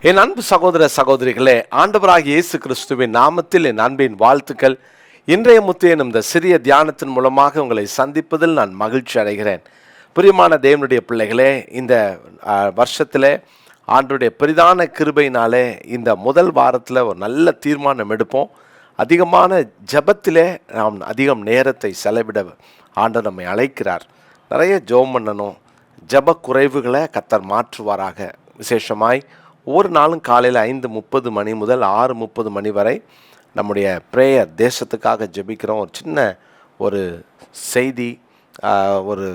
என் அன்பு சகோதர சகோதரிகளே, ஆண்டவராகிய இயேசு கிறிஸ்துவின் நாமத்தில் என் அன்பின் வாழ்த்துக்கள். இன்றைய முத்திய இந்த சிறிய தியானத்தின் மூலமாக உங்களை சந்திப்பதில் நான் மகிழ்ச்சி அடைகிறேன். பிரியமான தேவனுடைய பிள்ளைகளே, இந்த வருஷத்தில் ஆண்டவருடைய பெரிதான கிருபையினாலே இந்த முதல் வாரத்தில் ஒரு நல்ல தீர்மானம் எடுப்போம். அதிகமான ஜெபத்திலே நாம் அதிகம் நேரத்தை செலவிட ஆண்டவர் நம்மை அழைக்கிறார். நிறைய ஜெபம் பண்ணணும். ஜெப குறைவுகளை கர்த்தர் மாற்றுவாராக. விசேஷமாய் ஒவ்வொரு நாளும் காலையில் 5:30 மணி முதல் 6:30 மணி வரை நம்முடைய ப்ரேயர், தேசத்துக்காக ஜெபிக்கிறோம். ஒரு சின்ன ஒரு செய்தி, ஒரு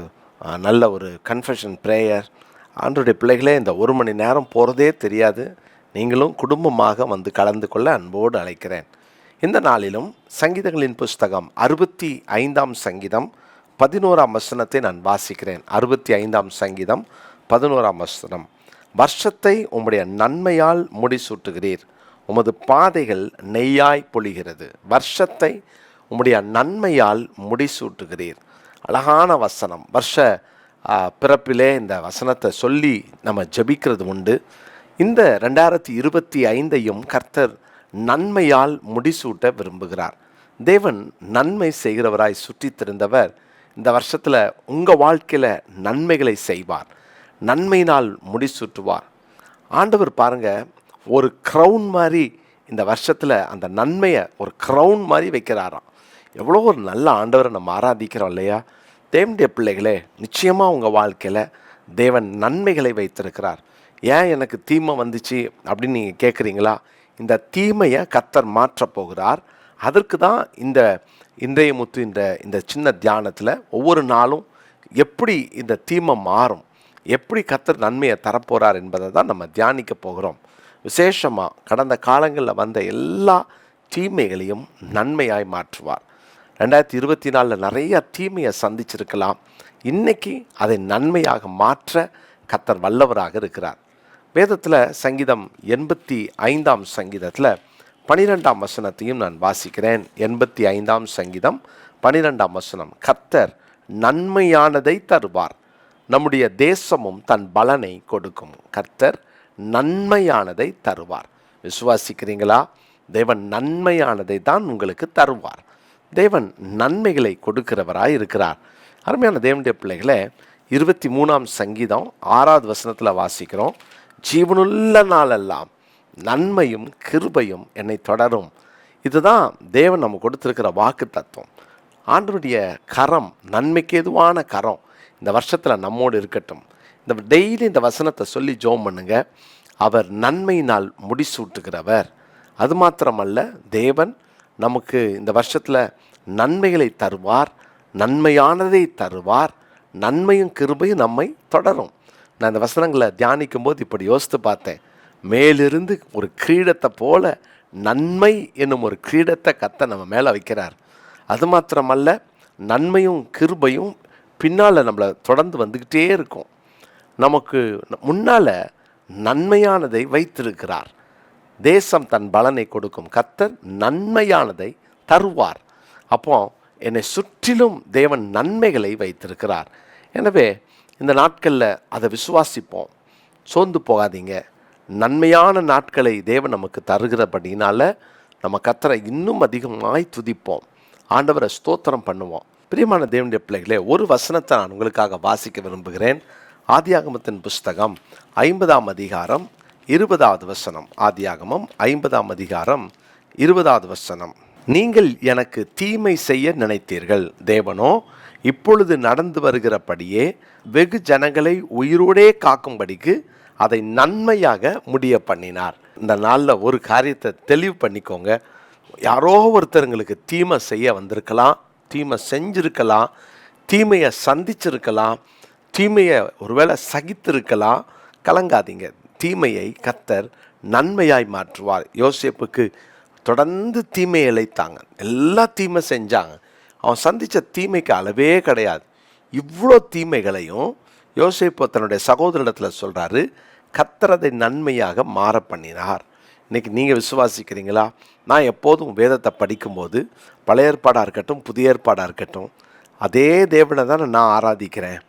நல்ல ஒரு கன்ஃபெஷன் ப்ரேயர். ஆண்டவருடைய பிள்ளைகளே, இந்த 1 மணி நேரம் போகிறதே தெரியாது. நீங்களும் குடும்பமாக வந்து கலந்து கொள்ள அன்போடு அழைக்கிறேன். இந்த நாளிலும் சங்கீதங்களின் புஸ்தகம் 65ஆம் சங்கீதம் 11ஆம் வசனத்தை நான் வாசிக்கிறேன். 65ஆம் சங்கீதம் 11ஆம் வசனம். வருஷத்தை உம்முடைய நன்மையால் முடிசூட்டுகிறீர், உமது பாதைகள் நெய்யாய் பொழிகிறது. வருஷத்தை உம்முடைய நன்மையால் முடிசூட்டுகிறீர். அழகான வசனம். வருஷ பிறப்பிலே இந்த வசனத்தை சொல்லி நம்ம ஜெபிக்கிறது உண்டு. இந்த 2025ஐயும் கர்த்தர் நன்மையால் முடிசூட்ட விரும்புகிறார். தேவன் நன்மை செய்கிறவராய் சுற்றி திரிந்தவர் இந்த வருஷத்தில் உங்கள் வாழ்க்கையில் நன்மைகளை செய்வார், நன்மையினால் முடிசூட்டுவார். ஆண்டவர் பாருங்கள், ஒரு க்ரௌன் மாதிரி இந்த வருஷத்தில் அந்த நன்மையை ஒரு க்ரௌன் மாதிரி வைக்கிறாராம். எவ்வளோ ஒரு நல்ல ஆண்டவரை நம்ம ஆராதிக்கிறோம் இல்லையா? தேவனுடைய பிள்ளைகளே, நிச்சயமாக உங்கள் வாழ்க்கையில் தேவன் நன்மைகளை வைத்திருக்கிறார். ஏன் எனக்கு தீமை வந்துச்சு அப்படின்னு நீங்கள் கேட்குறீங்களா? இந்த தீமையை கர்த்தர் மாற்றப் போகிறார். அதற்கு தான் இன்றைய முத்து இந்த சின்ன தியானத்தில் ஒவ்வொரு நாளும் எப்படி இந்த தீமை மாறும், எப்படி கர்த்தர் நன்மையை தரப்போகிறார் என்பதை தான் நம்ம தியானிக்க போகிறோம். விசேஷமாக கடந்த காலங்களில் வந்த எல்லா தீமைகளையும் நன்மையாய் மாற்றுவார். 2024 நிறைய தீமையை சந்திச்சிருக்கலாம். இன்றைக்கி அதை நன்மையாக மாற்ற கர்த்தர் வல்லவராக இருக்கிறார். வேதத்தில் சங்கீதம் 85ஆம் சங்கீதத்தில் 12ஆம் வசனத்தையும் நான் வாசிக்கிறேன். 85ஆம் சங்கீதம் 12ஆம் வசனம். கர்த்தர் நன்மையானதை தருவார், நம்முடைய தேசமும் தன் பலனை கொடுக்கும். கர்த்தர் நன்மையானதை தருவார். விசுவாசிக்கிறீங்களா? தேவன் நன்மையானதை தான் உங்களுக்கு தருவார். தேவன் நன்மைகளை கொடுக்கிறவராய் இருக்கிறார். அருமையான தேவனுடைய பிள்ளைகளே, 23ஆம் சங்கீதம் 6வது வசனத்தில் வாசிக்கிறோம். ஜீவனுள்ள நாளெல்லாம் நன்மையும் கிருபையும் என்னை தொடரும். இதுதான் தேவன் நம்ம கொடுத்துருக்கிற வாக்கு தத்துவம். ஆண்டவருடைய கரம், நன்மைக்கு ஏதுவான கரம் இந்த வருஷத்தில் நம்மோடு இருக்கட்டும். இந்த டெய்லி இந்த வசனத்தை சொல்லி ஜெபம் பண்ணுங்க. அவர் நன்மையினால் முடிசூட்டுகிறவர். அது மாத்திரமல்ல, தேவன் நமக்கு இந்த வருஷத்தில் நன்மைகளை தருவார், நன்மையானதை தருவார், நன்மையும் கிருபையும் நம்மை தொடரும். நான் இந்த வசனங்களை தியானிக்கும் போது இப்படி யோசித்து பார்த்தேன். மேலிருந்து ஒரு கிரீடத்தை போல நன்மை என்னும் ஒரு கிரீடத்தை கர்த்தர் நம்ம மேலே வைக்கிறார். அது மாத்திரமல்ல, நன்மையும் கிருபையும் பின்னால் நம்மளை தொடர்ந்து வந்துக்கிட்டே இருக்கும். நமக்கு முன்னால் நன்மையானதை வைத்திருக்கிறார். தேசம் தன் பலனை கொடுக்கும். கர்த்தர் நன்மையானதை தருவார். அப்போ என்னை சுற்றிலும் தேவன் நன்மைகளை வைத்திருக்கிறார். எனவே இந்த நாட்களில் அதை விசுவாசிப்போம். சோர்ந்து போகாதீங்க. நன்மையான நாட்களை தேவன் நமக்கு தருகிறபடினால நம்ம கர்த்தரை இன்னும் அதிகமாய் துதிப்போம், ஆண்டவரை ஸ்தோத்திரம் பண்ணுவோம். பிரியமான தேவனுடைய பிள்ளைகளே, ஒரு வசனத்தை நான் உங்களுக்காக வாசிக்க விரும்புகிறேன். ஆதியாகமத்தின் புஸ்தகம் 50ஆம் அதிகாரம் 20வது வசனம். ஆதியாகமம் 50ஆம் அதிகாரம் 20வது வசனம். நீங்கள் எனக்கு தீமை செய்ய நினைத்தீர்கள், தேவனோ இப்பொழுது நடந்து வருகிறபடியே வெகு ஜனங்களை உயிரோடே காக்கும்படிக்கு அதை நன்மையாக முடிய பண்ணினார். இந்த நாளில் ஒரு காரியத்தை தெளிவு பண்ணிக்கோங்க. யாரோ ஒருத்தருங்களுக்கு தீமை செய்ய வந்திருக்கலாம், தீமை செஞ்சிருக்கலாம், தீமையை சந்திச்சிருக்கலாம், தீமையை ஒருவேளை சகித்திருக்கலாம். கலங்காதீங்க. தீமையை கர்த்தர் நன்மையாய் மாற்றுவார். யோசேப்புக்கு தொடர்ந்து தீமையை இழைத்தாங்க, எல்லா தீமை செஞ்சாங்க. அவன் சந்தித்த தீமைக்கு அளவே கிடையாது. இவ்வளோ தீமைகளையும் யோசேப்பு தன்னுடைய சகோதரிடத்தில் சொல்கிறாரு, கர்த்தர் அதை நன்மையாக மாற பண்ணினார். இன்றைக்கி நீங்கள் விசுவாசிக்கிறீங்களா? நான் எப்போதும் வேதத்தை படிக்கும்போது, பழைய ஏற்பாடாக இருக்கட்டும் புதிய ஏற்பாடாக இருக்கட்டும், அதே தேவனை தானே நான் ஆராதிக்கிறேன்,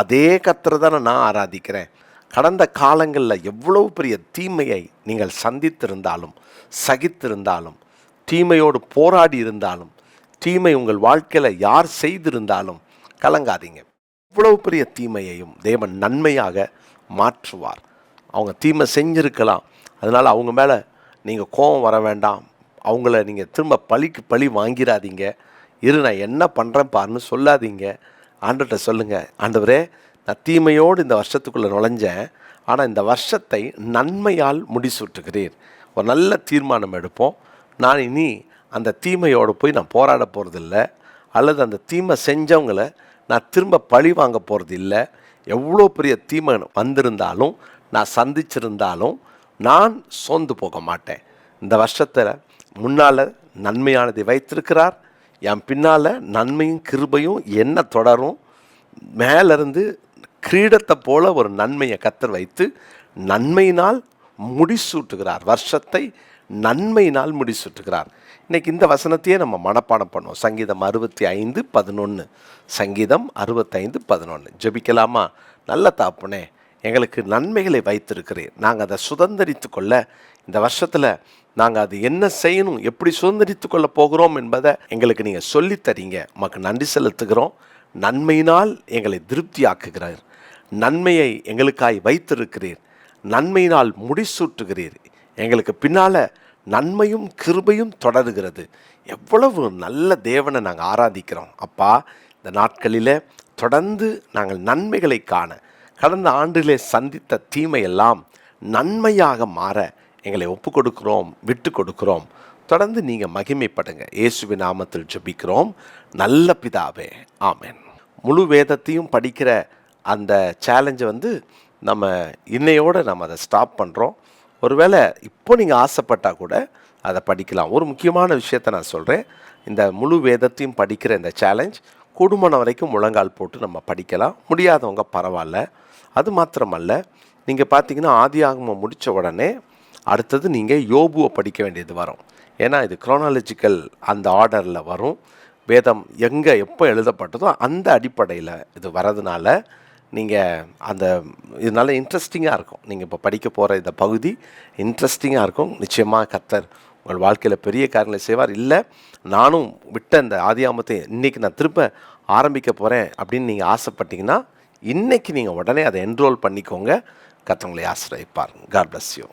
அதே கர்த்தரை தானே நான் ஆராதிக்கிறேன். கடந்த காலங்களில் எவ்வளவு பெரிய தீமையை நீங்கள் சந்தித்திருந்தாலும், சகித்திருந்தாலும், தீமையோடு போராடி இருந்தாலும், தீமை உங்கள் வாழ்க்கையில் யார் செய்திருந்தாலும் கலங்காதீங்க. இவ்வளவு பெரிய தீமையையும் தேவன் நன்மையாக மாற்றுவார். அவங்க தீமை செஞ்சிருக்கலாம், அதனால் அவங்க மேலே நீங்கள் கோபம் வர வேண்டாம், அவங்கள நீங்கள் திரும்ப பழிக்கு பழி வாங்கிடாதீங்க. நான் என்ன பண்ணுறேன் பாருன்னு சொல்லாதீங்க. ஆண்டவர்கிட்ட சொல்லுங்கள், ஆண்டவரே நான் தீமையோடு இந்த வருஷத்துக்குள்ளே நுழைஞ்சேன், ஆனால் இந்த வருஷத்தை நன்மையால் முடிசூட்டுகிறீர். ஒரு நல்ல தீர்மானம் எடுப்போம். நான் இனி அந்த தீமையோடு போய் நான் போராட போகிறதில்ல, அல்லது அந்த தீமை செஞ்சவங்களை நான் திரும்ப பழி வாங்க போகிறது இல்லை. எவ்வளோ பெரிய தீமை வந்திருந்தாலும், நான் சந்திச்சிருந்தாலும் நான் சோர்ந்து போக மாட்டேன். இந்த வருஷத்தில் முன்னால் நன்மையானதை வைத்திருக்கிறார், என் பின்னால் நன்மையும் கிருபையும் என்ன தொடரும். மேலேருந்து கிரீடத்தை போல ஒரு நன்மையை கர்த்தர் வைத்து நன்மையினால் முடிசூட்டுகிறார். வருஷத்தை நன்மையினால் முடிசூட்டுகிறார். இன்றைக்கி இந்த வசனத்தையே நம்ம மனப்பாடம் பண்ணுவோம். சங்கீதம் 65:11. சங்கீதம் 65:11 ஜெபிக்கலாமா? நல்ல தாப்புனே, எங்களுக்கு நன்மைகளை வைத்திருக்கிறேன், நாங்கள் அதை சுதந்திரித்து கொள்ள இந்த வருஷத்தில் நாங்கள் அது என்ன செய்யணும், எப்படி சுதந்திரித்து கொள்ள போகிறோம் என்பதை எங்களுக்கு நீங்கள் சொல்லித்தரீங்க. உமக்கு நன்றி செலுத்துகிறோம். நன்மையினால் எங்களை திருப்தியாக்குகிறார், நன்மையை எங்களுக்காய் வைத்திருக்கிறீர், நன்மையினால் முடிசூட்டுகிறீர், எங்களுக்கு பின்னால் நன்மையும் கிருபையும் தொடருகிறது. எவ்வளவு நல்ல தேவனை நாங்கள் ஆராதிக்கிறோம். அப்பா, இந்த நாட்களில் தொடர்ந்து நாங்கள் நன்மைகளை காண, கடந்த ஆண்டிலே சந்தித்த தீமையெல்லாம் நன்மையாக மாற எங்களை ஒப்பு கொடுக்கிறோம், விட்டு கொடுக்கிறோம். தொடர்ந்து நீங்கள் மகிமைப்படுங்க. இயேசுவின் நாமத்தில் ஜெபிக்கிறோம் நல்ல பிதாவே, ஆமென். முழு வேதத்தையும் படிக்கிற அந்த சேலஞ்சை நம்ம இன்னையோடு நம்ம அதை ஸ்டாப் பண்ணுறோம். ஒருவேளை இப்போ நீங்கள் ஆசைப்பட்டால் கூட அதை படிக்கலாம். ஒரு முக்கியமான விஷயத்தை நான் சொல்கிறேன். இந்த முழு வேதத்தையும் படிக்கிற இந்த சேலஞ்ச் கூடுமான வரைக்கும் முழங்கால் போட்டு நம்ம படிக்கலாம். முடியாதவங்க பரவாயில்ல. அது மாத்திரமல்ல, நீங்கள் பார்த்தீங்கன்னா ஆதியாகமம் முடித்த உடனே அடுத்தது நீங்கள் யோபுவை படிக்க வேண்டியது வரும். ஏன்னா இது குரோனாலஜிக்கல் அந்த ஆர்டரில் வரும். வேதம் எங்கே எப்போ எழுதப்பட்டதோ அந்த அடிப்படையில் இது வரதுனால நீங்கள் இதனால இன்ட்ரெஸ்டிங்காக இருக்கும். நீங்கள் இப்போ படிக்க போகிற இந்த பகுதி இன்ட்ரெஸ்டிங்காக இருக்கும். நிச்சயமாக கர்த்தர் உங்கள் வாழ்க்கையில் பெரிய காரியங்களை செய்வார். இல்லை நானும் விட்ட இந்த ஆதியாகமத்தை இன்றைக்கி நான் திரும்ப ஆரம்பிக்க போகிறேன் அப்படின்னு நீங்கள் ஆசைப்பட்டீங்கன்னா இன்றைக்கி நீங்கள் உடனே அதை என்ரோல் பண்ணிக்கோங்க. கர்த்தர் உங்களை ஆசீர்வதிப்பார். God bless you.